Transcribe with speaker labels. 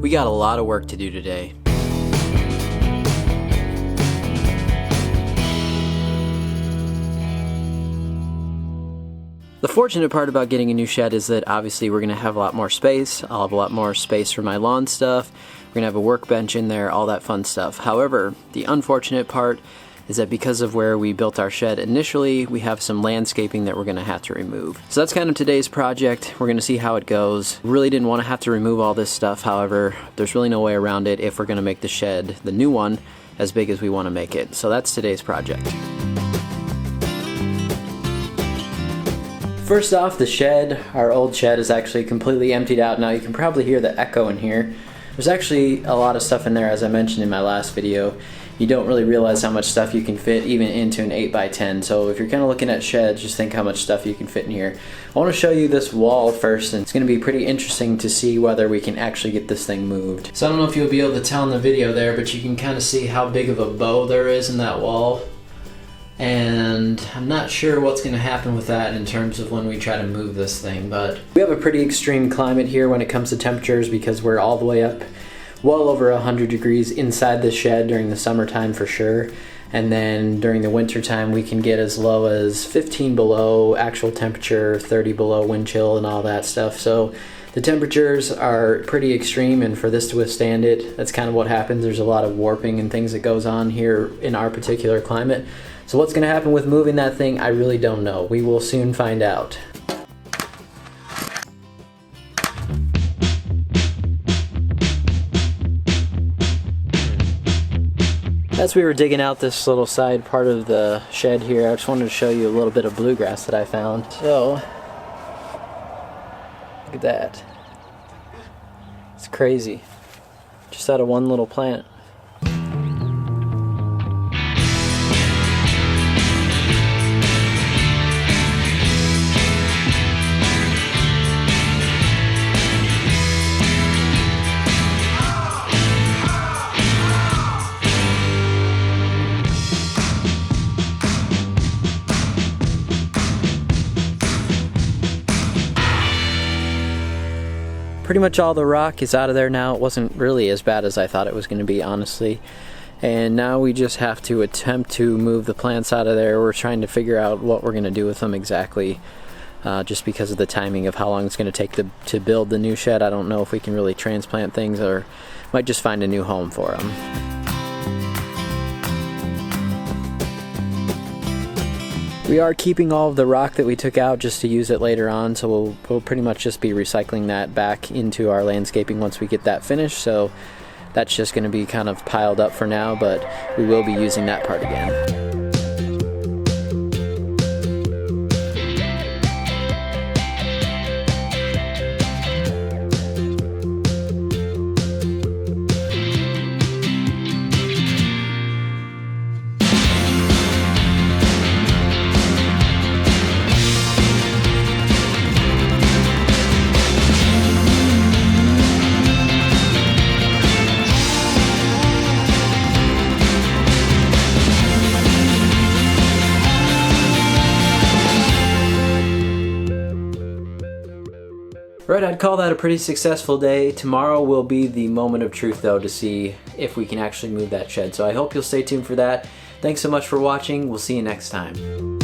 Speaker 1: We got a lot of work to do today. The fortunate part about getting a new shed is that obviously we're going to have a lot more space. I'll have a lot more space for my lawn stuff. We're going to have a workbench in there, all that fun stuff. However, the unfortunate part is that because of where we built our shed initially, we have some landscaping that we're going to have to remove. So that's kind of today's project. We're going to see how it goes. Really didn't want to have to remove all this stuff. However, there's really no way around it if we're going to make the shed, the new one, as big as we want to make it. So that's today's project. First off, the shed, our old shed, is actually completely emptied out now. You can probably hear the echo in here. There's actually a lot of stuff in there, as I mentioned in my last video. You don't really realize how much stuff you can fit even into an 8x10. So if you're kind of looking at sheds, just think how much stuff you can fit in here. I want to show you this wall first, and it's going to be pretty interesting to see whether we can actually get this thing moved. So I don't know if you'll be able to tell in the video there, but you can kind of see how big of a bow there is in that wall. And I'm not sure what's going to happen with that in terms of when we try to move this thing, but we have a pretty extreme climate here when it comes to temperatures because we're all the way up well over 100 degrees inside the shed during the summertime for sure, and then during the winter time we can get as low as 15 below actual temperature, 30 below wind chill and all that stuff. So the temperatures are pretty extreme, and for this to withstand it, that's kind of what happens. There's a lot of warping and things that goes on here in our particular climate. So what's going to happen with moving that thing, I really don't know. We will soon find out. As we were digging out this little side part of the shed here, I just wanted to show you a little bit of bluegrass that I found. So, look at that. It's crazy. Just out of one little plant. Pretty much all the rock is out of there now. It wasn't really as bad as I thought it was going to be, honestly. And now we just have to attempt to move the plants out of there. We're trying to figure out what we're going to do with them exactly, just because of the timing of how long it's going to take to build the new shed. I don't know if we can really transplant things or might just find a new home for them. We are keeping all of the rock that we took out just to use it later on, so we'll pretty much just be recycling that back into our landscaping once we get that finished. So that's just going to be kind of piled up for now, but we will be using that part again. Right, I'd call that a pretty successful day. Tomorrow will be the moment of truth though, to see if we can actually move that shed. So I hope you'll stay tuned for that. Thanks so much for watching. We'll see you next time.